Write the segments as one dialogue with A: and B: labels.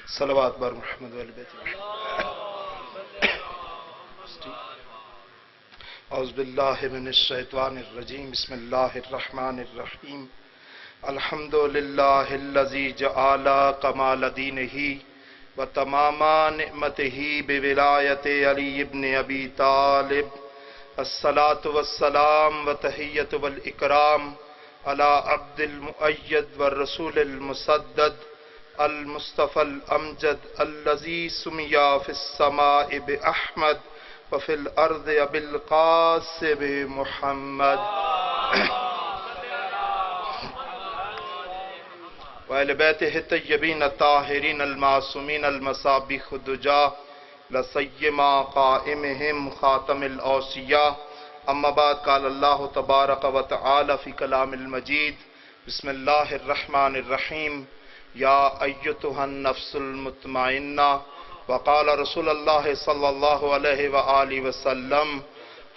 A: صلوات بر محمد وآل بیت اعوذ باللہ من الشیطان الرجیم بسم اللہ الرحمن الرحیم الحمد للہ الذی جعل کمال دینہ و تمام نعمتہ بولایت علی ابن ابی طالب الصلاة والسلام و تحیت والاکرام علی عبد المؤید والرسول المسدد المصطفى الامجد الذي سمي في السماء باحمد وفي الارض بالقاسم محمد وآل بیتہ الطیبین الطاہرین المعصومین المصابیح الدجا لسیما قائمہم خاتم الاوصیاء اما بعد قال اللہ تبارک و تعالی فی کلام المجید بسم اللہ الرحمن الرحیم یا ایتها النفس المطمئنہ وقال رسول اللہ صلی اللہ علیہ وآلہ وسلم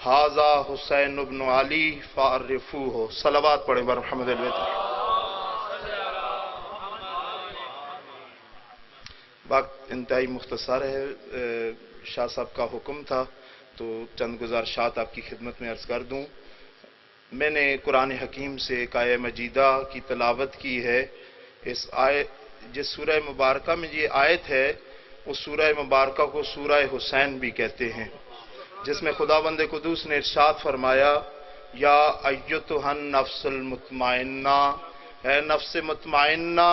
A: ھذا حسین بن علی فعرفوہ. صلوات پڑھیں بر محمد البیت. وقت انتہائی مختصر ہے، شاہ صاحب کا حکم تھا تو چند گزارشات آپ کی خدمت میں عرض کر دوں. میں نے قرآن حکیم سے ایک آیہ مجیدہ کی تلاوت کی ہے. اس جس سورہ مبارکہ میں یہ آیت ہے اس سورہ مبارکہ کو سورہ حسین بھی کہتے ہیں، جس میں خداوند قدوس نے ارشاد فرمایا یا ایتها النفس المطمئنہ، اے نفس مطمئنہ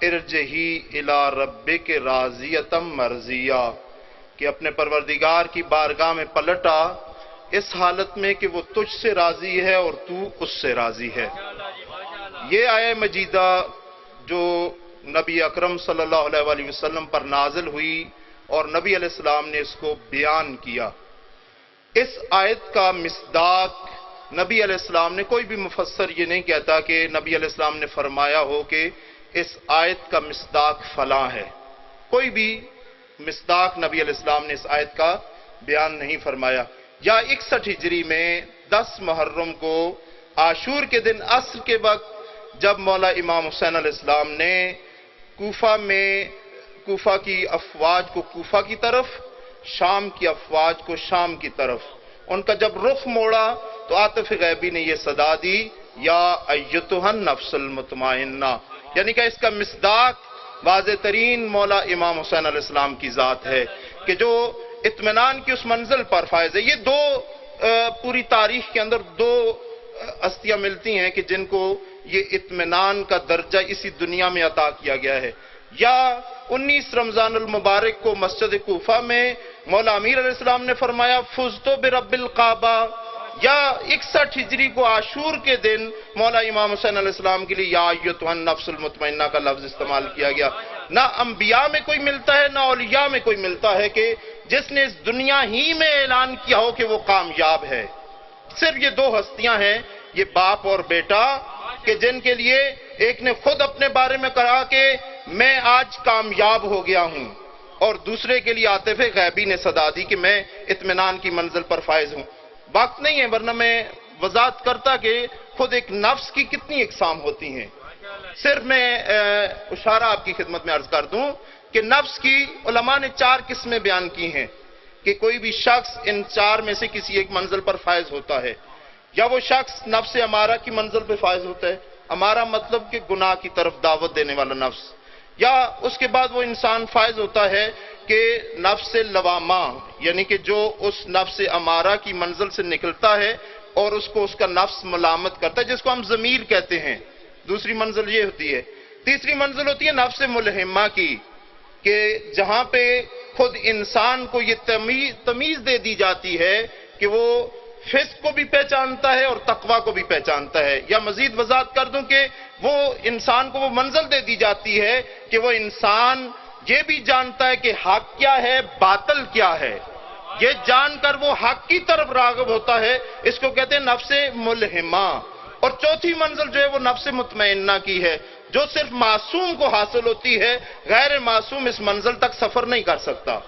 A: ارجعی الی ربک راضیۃ مرضیہ، کہ اپنے پروردگار کی بارگاہ میں پلٹا اس حالت میں کہ وہ تجھ سے راضی ہے اور تو اس سے راضی ہے. یہ آیہ مجیدہ جو نبی اکرم صلی اللہ علیہ وآلہ وسلم پر نازل ہوئی اور نبی علیہ السلام نے اس کو بیان کیا، اس آیت کا مصداق نبی علیہ السلام نے، کوئی بھی مفسر یہ نہیں کہتا کہ نبی علیہ السلام نے فرمایا ہو کہ اس آیت کا مصداق فلاں ہے. کوئی بھی مصداق نبی علیہ السلام نے اس آیت کا بیان نہیں فرمایا. یا 61 ہجری میں 10 محرم کو عاشور کے دن عصر کے وقت جب مولا امام حسین علیہ السلام نے کوفہ کی افواج کو کوفہ کی طرف، شام کی افواج کو شام کی طرف، ان کا جب رخ موڑا تو عاطف غیبی نے یہ صدا دی یا ایتها النفس المطمئنہ، یعنی کہ اس کا مصداق واضح ترین مولا امام حسین علیہ السلام کی ذات ہے کہ جو اطمینان کی اس منزل پر فائز ہے. یہ دو پوری تاریخ کے اندر دو ہستیاں ملتی ہیں کہ جن کو یہ اطمینان کا درجہ اسی دنیا میں عطا کیا گیا ہے. یا 19 رمضان المبارک کو مسجد کوفہ میں مولا امیر علیہ السلام نے فرمایا فزتو برب الکعبہ، یا 61 ہجری کو عاشور کے دن مولا امام حسین علیہ السلام کے لیے یا ایتها النفس المطمئنہ کا لفظ استعمال کیا گیا. نہ انبیاء میں کوئی ملتا ہے نہ اولیاء میں کوئی ملتا ہے کہ جس نے اس دنیا ہی میں اعلان کیا ہو کہ وہ کامیاب ہے. صرف یہ دو ہستیاں ہیں، یہ باپ اور بیٹا، کہ جن کے لیے ایک نے خود اپنے بارے میں کہا کہ میں آج کامیاب ہو گیا ہوں، اور دوسرے کے لیے عاطف غیبی نے صدا دی کہ میں اطمینان کی منزل پر فائز ہوں. وقت نہیں ہے ورنہ میں وضاحت کرتا کہ خود ایک نفس کی کتنی اقسام ہوتی ہیں. صرف میں اشارہ آپ کی خدمت میں عرض کر دوں کہ نفس کی علماء نے 4 قسمیں بیان کی ہیں کہ کوئی بھی شخص ان 4 میں سے کسی ایک منزل پر فائز ہوتا ہے. یا وہ شخص نفس امارہ کی منزل پہ فائز ہوتا ہے، امارہ مطلب کہ گناہ کی طرف دعوت دینے والا نفس. یا اس کے بعد وہ انسان فائز ہوتا ہے کہ نفس لوامہ، یعنی کہ جو اس نفس امارہ کی منزل سے نکلتا ہے اور اس کو اس کا نفس ملامت کرتا ہے، جس کو ہم ضمیر کہتے ہیں. دوسری منزل یہ ہوتی ہے. تیسری منزل ہوتی ہے نفس ملہمہ کی، کہ جہاں پہ خود انسان کو یہ تمیز دے دی جاتی ہے کہ وہ فسق کو بھی پہچانتا ہے اور تقوی کو بھی پہچانتا ہے. یا مزید وضاحت کر دوں کہ وہ انسان کو وہ منزل دے دی جاتی ہے کہ وہ انسان یہ بھی جانتا ہے کہ حق کیا ہے باطل کیا ہے، یہ جان کر وہ حق کی طرف راغب ہوتا ہے. اس کو کہتے ہیں نفس ملہمہ. اور چوتھی منزل جو ہے وہ نفس مطمئنہ کی ہے، جو صرف معصوم کو حاصل ہوتی ہے، غیر معصوم اس منزل تک سفر نہیں کر سکتا.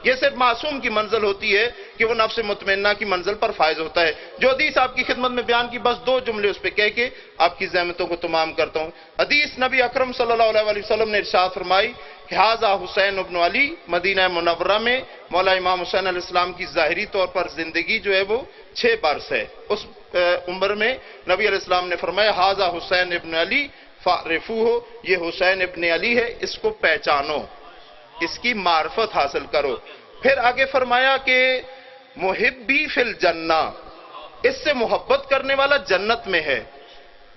A: یہ صرف معصوم کی منزل ہوتی ہے کہ وہ نفس مطمئنہ کی منزل پر فائز ہوتا ہے. جو حدیث آپ کی خدمت میں بیان کی، بس 2 جملے اس پہ کہہ کے آپ کی زحمتوں کو تمام کرتا ہوں. حدیث نبی اکرم صلی اللہ علیہ وسلم نے ارشاد فرمائی کہ ھذا حسین ابن علی. مدینہ منورہ میں مولا امام حسین علیہ السلام کی ظاہری طور پر زندگی جو ہے وہ 6 برس ہے. اس عمر میں نبی علیہ السلام نے فرمایا ھذا حسین ابن علی فعرفوہ، یہ حسین ابن علی ہے، اس کو پہچانو، اس کی معرفت حاصل کرو. پھر آگے فرمایا کہ محبی فی الجنہ، اس سے محبت کرنے والا جنت میں ہے.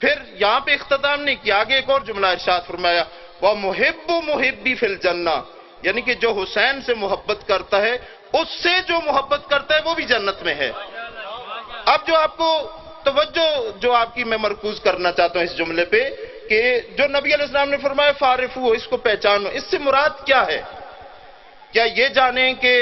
A: پھر یہاں پہ اختتام نہیں کیا، آگے ایک اور جملہ ارشاد فرمایا وَمُحِبُّ مُحِبِّ فِي الْجَنَّةِ، یعنی کہ جو حسین سے محبت کرتا ہے اس سے جو محبت کرتا ہے وہ بھی جنت میں ہے. اب جو آپ کو توجہ جو آپ کی میں مرکوز کرنا چاہتا ہوں اس جملے پہ کہ جو نبی علیہ السلام نے فرمایا فارفو، اس کو پہچانو، اس سے مراد کیا ہے؟ کیا یہ جانیں کہ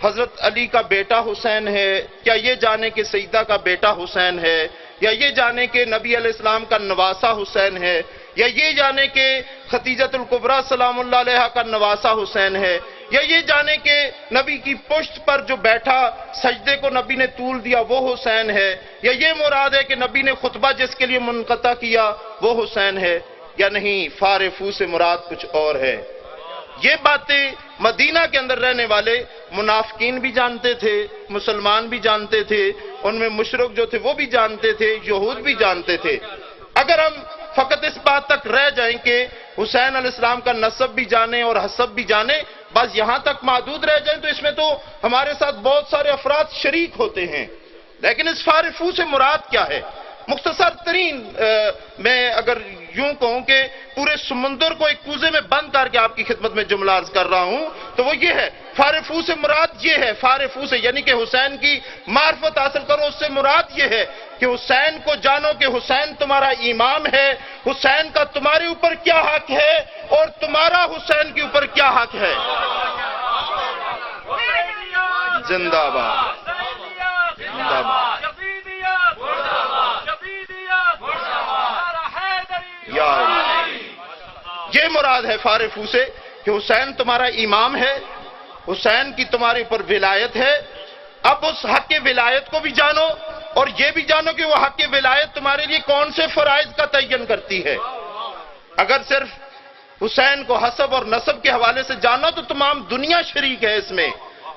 A: حضرت علی کا بیٹا حسین ہے؟ کیا یہ جانیں کہ سیدہ کا بیٹا حسین ہے؟ یا یہ جانیں کہ نبی علیہ السلام کا نواسہ حسین ہے؟ یا یہ جانیں کہ خدیجۃ الکبریٰ سلام اللہ علیہا کا نواسہ حسین ہے؟ یا یہ جانیں کہ نبی کی پشت پر جو بیٹھا سجدے کو نبی نے طول دیا وہ حسین ہے؟ یا یہ مراد ہے کہ نبی نے خطبہ جس کے لیے منقطع کیا وہ حسین ہے؟ یا نہیں، فارفو سے مراد کچھ اور ہے. یہ باتیں مدینہ کے اندر رہنے والے منافقین بھی جانتے تھے، مسلمان بھی جانتے تھے، ان میں مشرک جو تھے وہ بھی جانتے تھے، یہود بھی جانتے تھے. اگر ہم فقط اس بات تک رہ جائیں کہ حسین علیہ السلام کا نسب بھی جانیں اور حسب بھی جانیں، بس یہاں تک محدود رہ جائیں تو اس میں تو ہمارے ساتھ بہت سارے افراد شریک ہوتے ہیں. لیکن اس فارفو سے مراد کیا ہے؟ مختصر ترین میں اگر یوں کہوں کہ پورے سمندر کو ایک کوزے میں بند کر کے آپ کی خدمت میں جملہ عرض کر رہا ہوں تو وہ یہ ہے، فارفو سے مراد یہ ہے، فارفو سے یعنی کہ حسین کی معرفت حاصل کرو. اس سے مراد یہ ہے کہ حسین کو جانو کہ حسین تمہارا امام ہے، حسین کا تمہارے اوپر کیا حق ہے اور تمہارا حسین کے اوپر کیا حق ہے. زندہ باد، زندہ باد. یہ مراد ہے فارفو سے کہ حسین تمہارا امام ہے، حسین کی تمہارے اوپر ولایت ہے. اب اس حق ولایت کو بھی جانو اور یہ بھی جانو کہ وہ حق ولایت تمہارے لیے کون سے فرائض کا تعین کرتی ہے. اگر صرف حسین کو حسب اور نسب کے حوالے سے جانو تو تمام دنیا شریک ہے اس میں،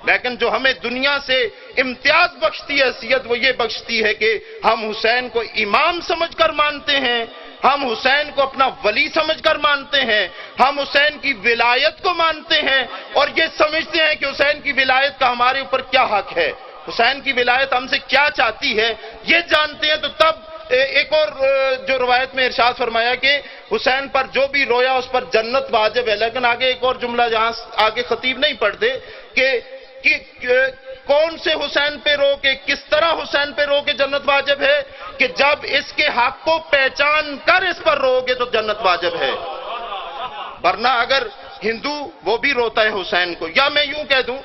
A: لیکن جو ہمیں دنیا سے امتیاز بخشتی ہے حیثیت وہ یہ بخشتی ہے کہ ہم حسین کو امام سمجھ کر مانتے ہیں، ہم حسین کو اپنا ولی سمجھ کر مانتے ہیں، ہم حسین کی ولایت کو مانتے ہیں اور یہ سمجھتے ہیں کہ حسین کی ولایت کا ہمارے اوپر کیا حق ہے، حسین کی ولایت ہم سے کیا چاہتی ہے، یہ جانتے ہیں. تو تب ایک اور جو روایت میں ارشاد فرمایا کہ حسین پر جو بھی رویا اس پر جنت واجب ہے. لیکن آگے ایک اور جملہ جہاں آگے خطیب نہیں پڑھتے کہ کون سے حسین پہ رو کے، کس طرح حسین پہ رو کے جنت واجب ہے، کہ جب اس کے حق کو پہچان کر اس پر رو گے تو جنت واجب ہے. ورنہ اگر ہندو وہ بھی روتا ہے حسین کو، یا میں یوں کہہ دوں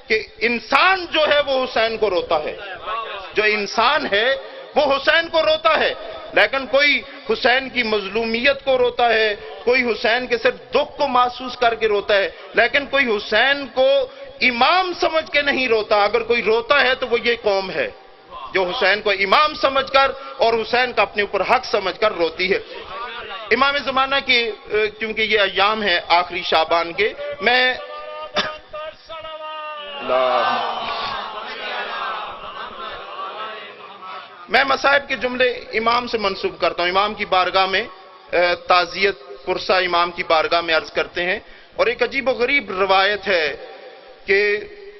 A: کہ انسان جو ہے وہ حسین کو روتا ہے، جو انسان ہے وہ حسین کو روتا ہے. لیکن کوئی حسین کی مظلومیت کو روتا ہے، کوئی حسین کے صرف دکھ کو محسوس کر کے روتا ہے، لیکن کوئی حسین کو امام سمجھ کے نہیں روتا. اگر کوئی روتا ہے تو وہ یہ قوم ہے جو حسین کو امام سمجھ کر اور حسین کا اپنے اوپر حق سمجھ کر روتی ہے. امام زمانہ کی کیونکہ یہ ایام ہے آخری شعبان کے، میں مصائب کے جملے امام سے منسوب کرتا ہوں. امام کی بارگاہ میں تعزیت پرسہ امام کی بارگاہ میں عرض کرتے ہیں. اور ایک عجیب و غریب روایت ہے کہ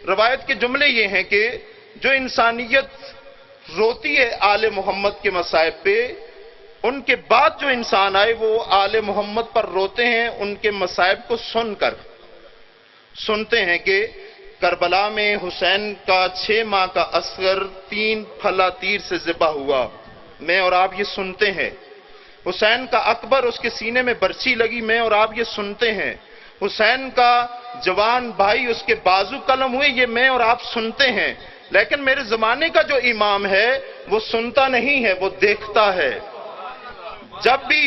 A: روایت کے جملے یہ ہیں کہ جو انسانیت روتی ہے آل محمد کے مصائب پہ، ان کے بعد جو انسان آئے وہ آل محمد پر روتے ہیں ان کے مصائب کو سن کر. سنتے ہیں کہ کربلا میں حسین کا 6 ماہ کا اصغر 3 پھلا تیر سے ذبح ہوا. میں اور آپ یہ سنتے ہیں. حسین کا اکبر اس کے سینے میں برچی لگی. میں اور آپ یہ سنتے ہیں. حسین کا جوان بھائی اس کے بازو قلم ہوئے. یہ میں اور آپ سنتے ہیں. لیکن میرے زمانے کا جو امام ہے وہ سنتا نہیں ہے، وہ دیکھتا ہے. جب بھی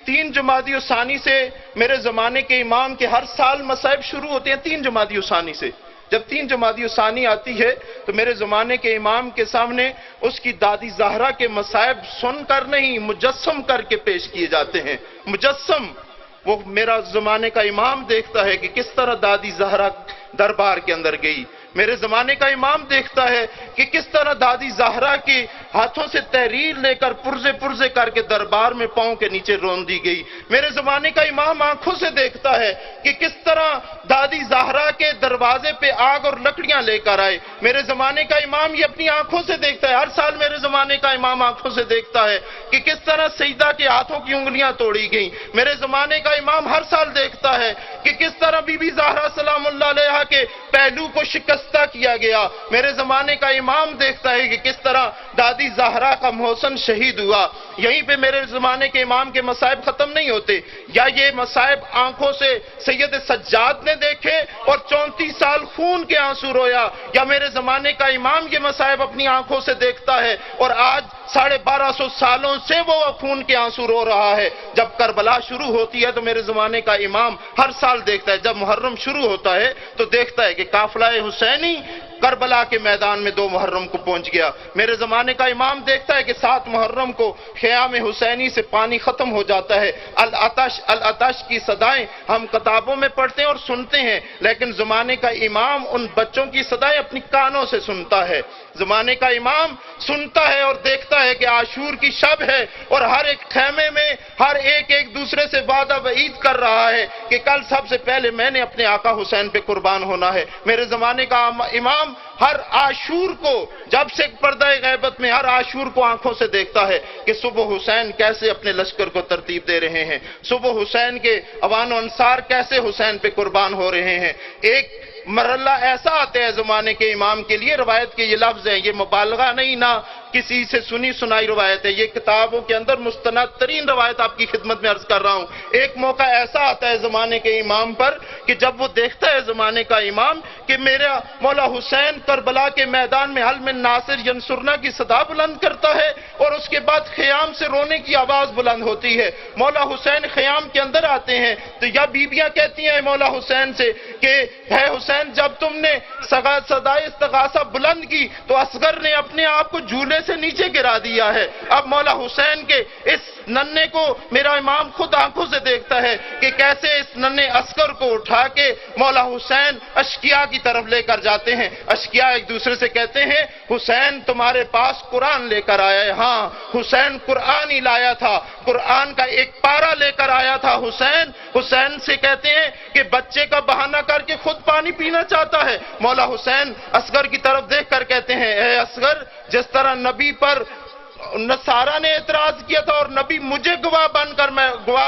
A: 3 جمادی الثانی سے میرے زمانے کے امام کے ہر سال مصائب شروع ہوتے ہیں 3 جمادی الثانی سے. جب 3 جمادی ثانی آتی ہے تو میرے زمانے کے امام کے سامنے اس کی دادی زہرا کے مصائب سن کر نہیں، مجسم کر کے پیش کیے جاتے ہیں۔ مجسم، وہ میرا زمانے کا امام دیکھتا ہے کہ کس طرح دادی زہرا دربار کے اندر گئی۔ میرے زمانے کا امام دیکھتا ہے کہ کس طرح دادی زہرا کے ہاتھوں سے تحریر لے کر پرزے پرزے کر کے دربار میں پاؤں کے نیچے رون دی گئی۔ میرے زمانے کا امام آنکھوں سے دیکھتا ہے کہ کس طرح دادی زہرا کے دروازے پہ آگ اور لکڑیاں لے کر آئے۔ میرے زمانے کا امام یہ اپنی آنکھوں سے دیکھتا ہے، ہر سال میرے زمانے کا امام آنکھوں سے دیکھتا ہے کہ کس طرح سیدہ کے ہاتھوں کی انگلیاں توڑی گئیں۔ میرے زمانے کا امام ہر سال دیکھتا ہے کہ کس طرح بی بی زہرا سلام اللہ علیہا کے پہلو کو شکستہ کیا گیا۔ میرے زمانے کا امام دیکھتا ہے کہ کس طرح دادی زہرا کا محسن شہید ہوا۔ یہیں پہ میرے زمانے کے امام کے مصائب ختم نہیں ہوتے، یا یہ مصائب آنکھوں سے سید سجاد نے دیکھے اور 34 سال خون کے آنسو رویا، یا میرے زمانے کا امام یہ مصائب اپنی آنکھوں سے دیکھتا ہے اور آج 1250 سالوں سے وہ خون کے آنسو رو رہا ہے۔ جب کربلا شروع ہوتی ہے تو میرے زمانے کا امام ہر سال دیکھتا ہے، جب محرم شروع ہوتا ہے تو دیکھتا ہے کہ قافلہ حسینی کربلا کے میدان میں 2 محرم کو پہنچ گیا۔ میرے زمانے کا امام دیکھتا ہے کہ 7 محرم کو خیام حسینی سے پانی ختم ہو جاتا ہے۔ العطش العطش کی صدائیں ہم کتابوں میں پڑھتے ہیں اور سنتے ہیں، لیکن زمانے کا امام ان بچوں کی صدائیں اپنی کانوں سے سنتا ہے۔ زمانے کا امام سنتا ہے اور دیکھتا ہے کہ عاشور کی شب ہے اور ہر ایک خیمے میں ہر ایک دوسرے سے وعدہ وعید کر رہا ہے کہ کل سب سے پہلے میں نے اپنے آقا حسین پہ قربان ہونا ہے۔ میرے زمانے کا امام ہر عاشور کو، جب سے پردہ غیبت میں ہر عاشور کو آنکھوں سے دیکھتا ہے کہ صبح حسین کیسے اپنے لشکر کو ترتیب دے رہے ہیں، صبح حسین کے اوان و انصار کیسے حسین پہ قربان ہو رہے ہیں۔ ایک مرحلہ ایسا آتا ہے زمانے کے امام کے لیے، روایت کے یہ لفظ ہیں، یہ مبالغہ نہیں، نہ کسی سے سنی سنائی روایت ہے، یہ کتابوں کے اندر مستند ترین روایت آپ کی خدمت میں عرض کر رہا ہوں۔ ایک موقع ایسا آتا ہے زمانے کے امام پر کہ جب وہ دیکھتا ہے زمانے کا امام کہ میرا مولا حسین کربلا کے میدان میں حل من ناصر ینصرنا کی صدا بلند کرتا ہے اور اس کے بعد خیام سے رونے کی آواز بلند ہوتی ہے۔ مولا حسین خیام کے اندر آتے ہیں تو یا بیبیاں کہتی ہیں مولا حسین سے کہ ہے حسین، جب تم نے صدائے استغاثہ بلند کی تو اصغر نے اپنے آپ کو جھولے سے نیچے گرا دیا ہے۔ اب مولا حسین کے اس ننھے کو میرا امام خود آنکھوں سے دیکھتا ہے کہ کیسے اس ننھے اصغر کو اٹھا کے مولا حسین اشقیاء کی طرف لے کر جاتے ہیں۔ اشقیاء ایک دوسرے سے کہتے ہیں حسین تمہارے پاس قرآن لے کر آیا ہے۔ ہاں، حسین قرآن ہی لایا تھا، قرآن کا ایک پارہ لے کر آیا تھا حسین۔ حسین سے کہتے ہیں کہ بچے کا بہانہ کر کے خود پانی پینا چاہتا ہے۔ مولا حسین اصغر کی طرف دیکھ کر کہتے ہیں اے اصغر، جس طرح نبی پر نصارہ نے اعتراض کیا تھا اور نبی مجھے گواہ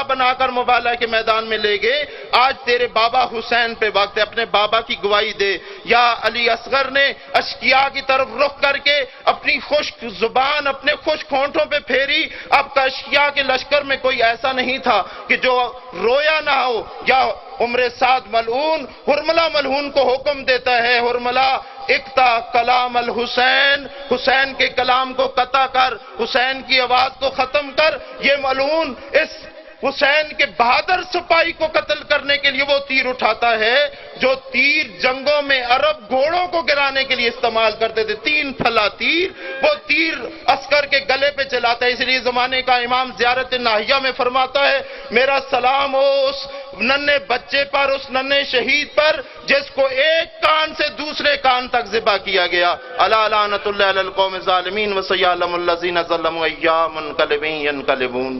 A: بنا کر مبالغہ کے میدان میں لے گئے، آج تیرے بابا حسین پہ وقت ہے، اپنے بابا کی گواہی دے۔ یا علی اصغر نے اشقیاء کی طرف رخ کر کے اپنی خشک زبان اپنے خشک ہونٹوں پہ پھیری۔ اب کا اشقیاء کے لشکر میں کوئی ایسا نہیں تھا کہ جو رویا نہ ہو۔ یا عمر سعد ملعون ہرملہ ملعون کو حکم دیتا ہے، ہرملہ اقطع کلام الحسین، حسین کے کلام کو قطع کر، حسین کی آواز کو ختم کر۔ یہ ملعون اس حسین کے بہادر سپاہی کو قتل کرنے کے لیے وہ تیر اٹھاتا ہے جو تیر جنگوں میں عرب گھوڑوں کو گرانے کے لیے استعمال کرتے تھے، 3 پھلا تیر، وہ تیر عسکر کے گلے پہ چلاتا ہے۔ اس لیے زمانے کا امام زیارت ناہیہ میں فرماتا ہے میرا سلام ہو اس ننھے بچے پر، اس ننھے شہید پر جس کو ایک کان سے دوسرے کان تک ذبح کیا گیا۔ الا لعنت اللہ علی القوم الظالمین وسیعلم الذین ظلموا ایام منقلبین ینقلبون۔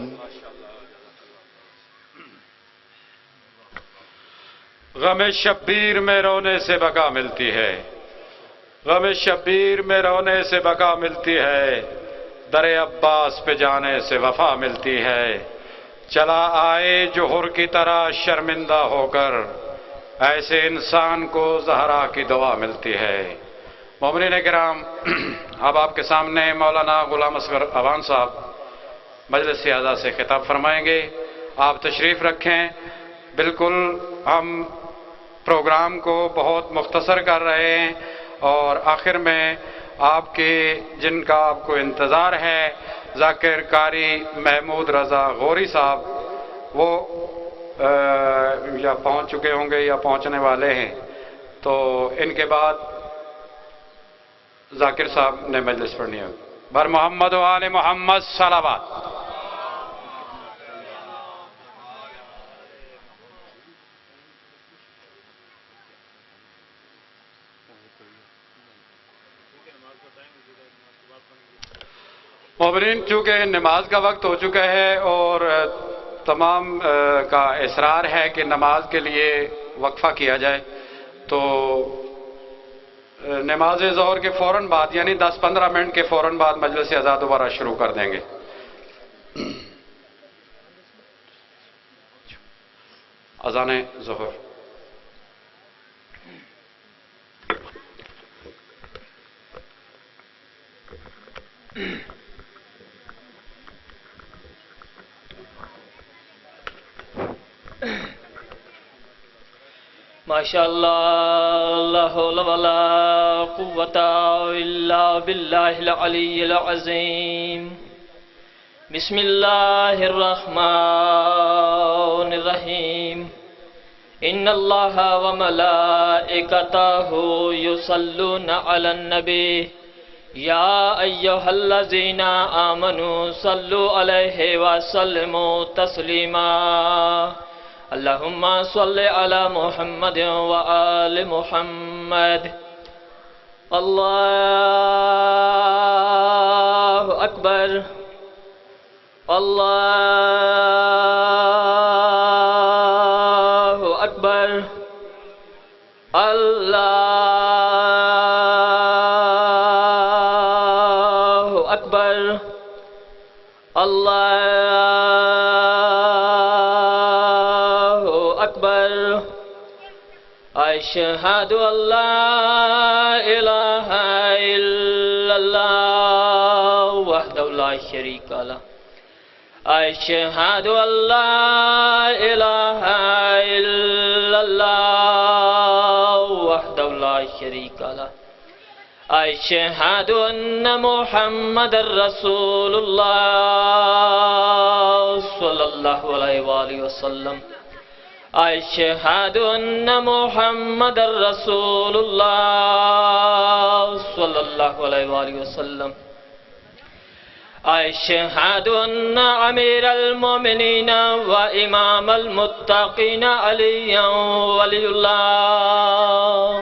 B: غم شبیر میں رونے سے بقا ملتی ہے، غم شبیر میں رونے سے بقا ملتی ہے، در عباس پہ جانے سے وفا ملتی ہے۔ چلا آئے جو حر کی طرح شرمندہ ہو کر، ایسے انسان کو زہرا کی دعا ملتی ہے۔ مومنین کرام، اب آپ کے سامنے مولانا غلام اصغر اوان صاحب مجلس اعزا سے خطاب فرمائیں گے۔ آپ تشریف رکھیں۔ بالکل ہم پروگرام کو بہت مختصر کر رہے ہیں اور آخر میں آپ کے جن کا آپ کو انتظار ہے، ذاکر قاری محمود رضا غوری صاحب، وہ یا پہنچ چکے ہوں گے یا پہنچنے والے ہیں، تو ان کے بعد ذاکر صاحب نے مجلس پڑھنی ہے. بر محمد و آل محمد صلوات. مومنین، چونکہ نماز کا وقت ہو چکا ہے اور تمام کا اصرار ہے کہ نماز کے لیے وقفہ کیا جائے، تو نماز ظہر کے فوراً بعد یعنی 10-15 منٹ کے فوراً بعد مجلس اذان دوبارہ شروع کر دیں گے. اذان ظہر.
C: ماشاءاللہ لا حول ولا قوة الا باللہ العلی العظیم. بسم اللہ الرحمن الرحیم. ان اللہ وملائکتہ یصلون علی النبی یا ایہا الذین آمنوا صلوا علیہ وسلموا تسلیما. اللہم صل علی محمد وآل محمد. اللہ اکبر. اللہ اکبر. اللہ اکبر. اللہ اکبر. اشہد ان لا الہ الا اللہ وحدہ لا شریک لہ. اشہد ان لا الہ الا اللہ وحدہ لا شریک لہ. اشہد ان محمد رسول اللہ صلی اللہ علیہ وآلہ وسلم. اشہد ان محمد رسول اللہ صلی اللہ علیہ وآلہ وسلم. اشہد ان امیر المومنین و امام المتقین علی ولی اللہ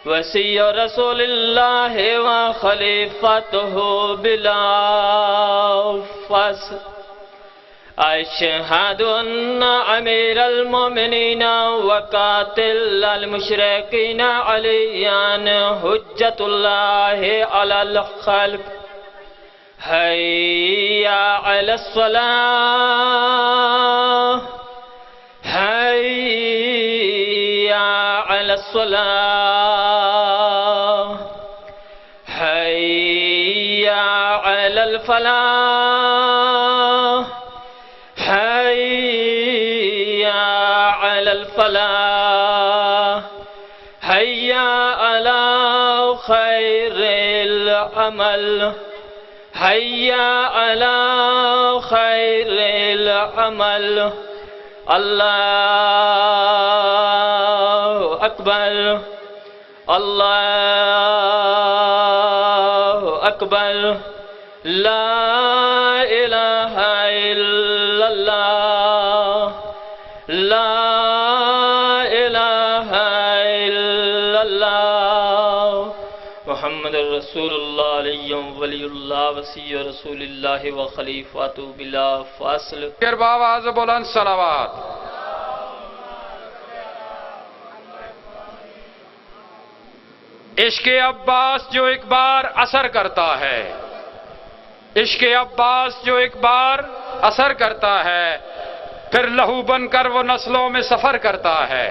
C: وصی رسول اللہ و خلیفتہ بلا فصل. اشہد ان امیر المومنین و قاتل المشرکین علی حجت اللہ علی الخلق. حیا علی الصلاة. حیا علی الصلاة. حیا علی الفلاح. حیا علی الفلاح. حیا علی خیر العمل. حیا علی خیر العمل. اللہ اکبر. اللہ اکبر. لا الہ الا اللہ. لا الہ الا اللہ. محمد رسول اللہ علیہ ولی اللہ وصی رسول اللہ و خلیفۃ بلا فاصل.
B: پھر بآواز بلند صلوات. عشق عباس جو ایک بار اثر کرتا ہے، عشق عباس جو ایک بار اثر کرتا ہے، پھر لہو بن کر وہ نسلوں میں سفر کرتا ہے.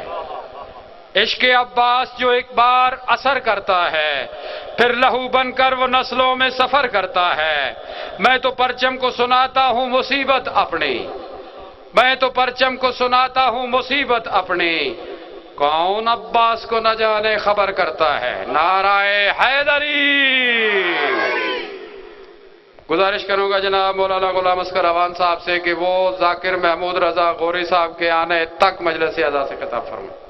B: عشق عباس جو ایک بار اثر کرتا ہے، پھر لہو بن کر وہ نسلوں میں سفر کرتا ہے. میں تو پرچم کو سناتا ہوں مصیبت اپنی. میں تو پرچم کو سناتا ہوں مصیبت اپنی. کون عباس کو نہ جانے خبر کرتا ہے. نعرہ حیدری. گزارش کروں گا جناب مولانا غلام اصغر اوان صاحب سے کہ وہ ذاکر محمود رضا غوری صاحب کے آنے تک مجلس اعزاز سے خطاب فرمائیں.